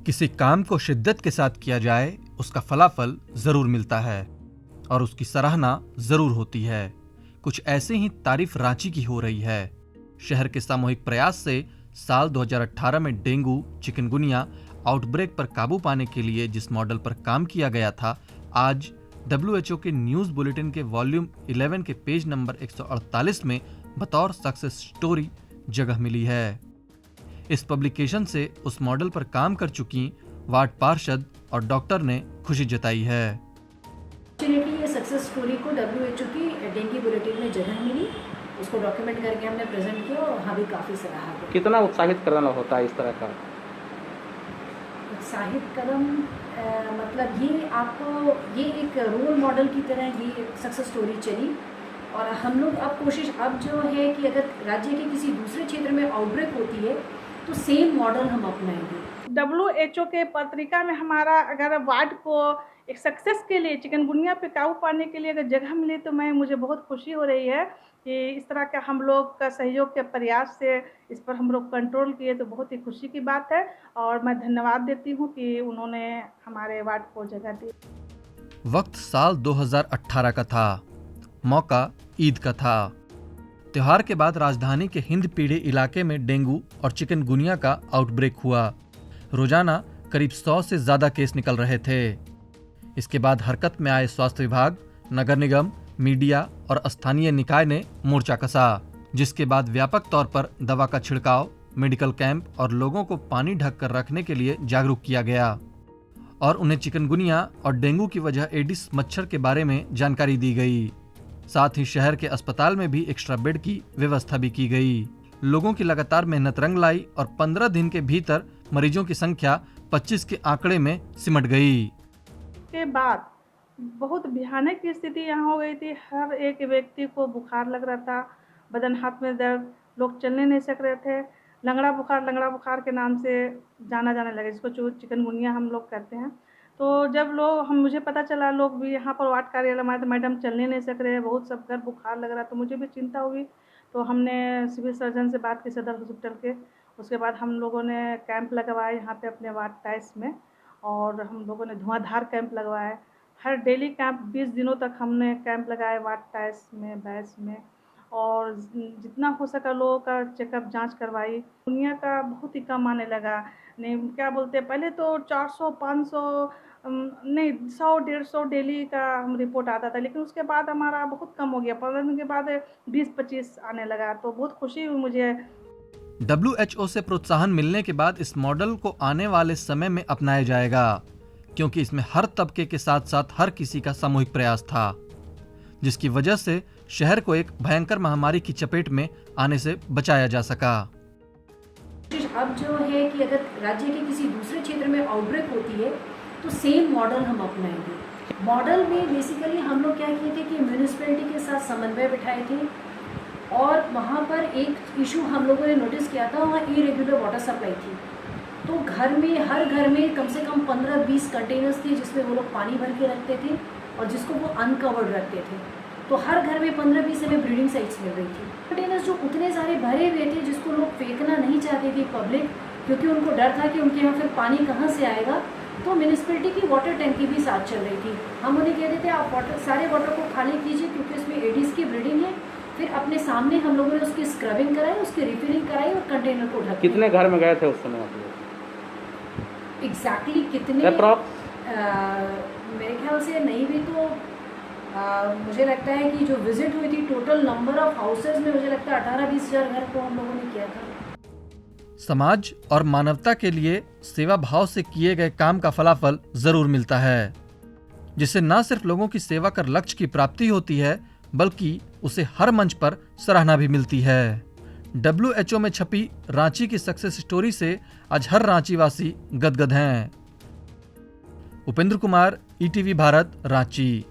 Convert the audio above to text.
किसी काम को शिद्दत के साथ किया जाए उसका फलाफल जरूर मिलता है और उसकी सराहना जरूर होती है। कुछ ऐसे ही तारीफ रांची की हो रही है। शहर के सामूहिक प्रयास से साल 2018 में डेंगू चिकनगुनिया आउटब्रेक पर काबू पाने के लिए जिस मॉडल पर काम किया गया था, आज WHO के न्यूज बुलेटिन के वॉल्यूम 11 के पेज नंबर 148 में बतौर सक्सेस स्टोरी जगह मिली है। इस पब्लिकेशन से उस मॉडल पर काम कर चुकी वार्ड पार्षद और डॉक्टर ने खुशी जताई है। ये सक्सेस स्टोरी को WHO की डेंगू बुलेटिन में जगह मिली, उसको डॉक्यूमेंट करके हमने प्रेजेंट किया और वहाँ भी काफ़ी सराहा गया। कितना उत्साहित कदम होता है इस तरह का? उत्साहित कदम मतलब ये आपको ये एक रोल मॉडल की तरह ये सक्सेस स्टोरी चली और हम लोग अब कोशिश अब जो है कि अगर राज्य के किसी दूसरे क्षेत्र में आउटब्रेक होती है तो सेम मॉडल हम अपनाएंगे। WHO के पत्रिका में हमारा अगर वार्ड को एक सक्सेस के लिए चिकनगुनिया पे काबू पाने के लिए अगर जगह मिली तो मुझे बहुत खुशी हो रही है कि इस तरह का हम लोग का सहयोग के प्रयास से इस पर हम लोग कंट्रोल किए, तो बहुत ही खुशी की बात है और मैं धन्यवाद देती हूँ कि उन्होंने हमारे वार्ड को जगह दी। वक्त साल 2018 का था, मौका ईद का था। त्योहार के बाद राजधानी के हिंदपीढ़ी इलाके में डेंगू और चिकनगुनिया का आउटब्रेक हुआ। रोजाना करीब 100 से ज्यादा केस निकल रहे थे। इसके बाद हरकत में आए स्वास्थ्य विभाग, नगर निगम, मीडिया और स्थानीय निकाय ने मोर्चा कसा, जिसके बाद व्यापक तौर पर दवा का छिड़काव, मेडिकल कैंप और लोगों को पानी ढक कर रखने के लिए जागरूक किया गया और उन्हें चिकनगुनिया और डेंगू की वजह एडिस मच्छर के बारे में जानकारी दी गई। साथ ही शहर के अस्पताल में भी एक्स्ट्रा बेड की व्यवस्था भी की गई। लोगों की लगातार मेहनत रंग लाई और 15 दिन के भीतर मरीजों की संख्या 25 के आंकड़े में सिमट गई। के बाद बहुत भयानक स्थिति यहाँ हो गई थी। हर एक व्यक्ति को बुखार लग रहा था, बदन हाथ में दर्द, लोग चलने नहीं सक रहे थे। लंगड़ा बुखार के नाम से जाना जाने लगा, जिसको चिकनगुनिया हम लोग कहते हैं। तो जब मुझे पता चला, लोग भी यहाँ पर वार्ड कार्यालय में आए तो मैडम चलने नहीं सक रहे, बहुत सब घर बुखार लग रहा, तो मुझे भी चिंता हुई। तो हमने सिविल सर्जन से बात की सदर हॉस्पिटल के। उसके बाद हम लोगों ने कैंप लगवाए यहाँ पे अपने वार्ड टाइस में और हम लोगों ने धुआंधार कैंप लगवाए। हर डेली कैंप 20 दिनों तक हमने कैंप लगाए वार्ड टाइस में, बैस में, और जितना हो सका लोगों का चेकअप जांच करवाई। दुनिया का बहुत ही कम आने लगा। नहीं क्या बोलते, पहले तो 400 500 नहीं 100-150 डेली का हम रिपोर्ट आता था, लेकिन उसके बाद हमारा बहुत कम हो गया। 15 दिन के बाद 20-25 आने लगा, तो बहुत खुशी हुई मुझे। WHO से प्रोत्साहन मिलने के बाद इस मॉडल को आने वाले समय में अपनाया जाएगा, क्योंकि इसमें हर तबके के साथ साथ हर किसी का सामूहिक प्रयास था, जिसकी वजह से शहर को एक भयंकर महामारी की चपेट में आने से बचाया जा सका। अब जो है कि अगर राज्य के किसी दूसरे क्षेत्र में आउटब्रेक होती है तो सेम मॉडल हम अपनाएंगे। मॉडल में बेसिकली हम लोग क्या किए थे कि म्यूनिसिपैलिटी के साथ समन्वय बिठाए थे और वहाँ पर एक इशू हम लोगों ने नोटिस किया था, वहाँ इरेगुलर वाटर सप्लाई थी। तो हर घर में कम से कम 15-20 कंटेनर्स थे जिसमें वो लोग पानी भर के रखते थे और जिसको वो अनकवर्ड रखते थे। तो हर घर में 15-20 हमें ब्रीडिंग साइट्स मिल रही थी। कंटेनर्स जो उतने सारे भरे हुए थे जिसको लोग फेंकना नहीं चाहते थे पब्लिक, क्योंकि उनको डर था कि उनके यहाँ फिर पानी कहाँ से आएगा। तो म्यूनिसिपैलिटी की वाटर टैंकी भी साथ चल रही थी। हम उन्हें कहते थे आप सारे वाटर को खाली कीजिए क्योंकि उसमें एडिस की ब्रीडिंग है। फिर अपने सामने हम लोगों ने उसकी स्क्रबिंग कराई, उसकी रिफिलिंग कराई और कंटेनर को ढक। कितने घर में गए थे उस समय आप लोग? एग्जैक्टली कितने मेरे ख्याल से नहीं भी तो मुझे लगता है कि जो विजिट हुई थी टोटल नंबर ऑफ हाउसेज में मुझे लगता है 18-20 हज़ार घर को हम लोगों ने किया था। समाज और मानवता के लिए सेवा भाव से किए गए काम का फलाफल जरूर मिलता है, जिससे न सिर्फ लोगों की सेवा कर लक्ष्य की प्राप्ति होती है, बल्कि उसे हर मंच पर सराहना भी मिलती है। WHO में छपी रांची की सक्सेस स्टोरी से आज हर रांची वासी गदगद हैं। उपेंद्र कुमार, ETV भारत, रांची।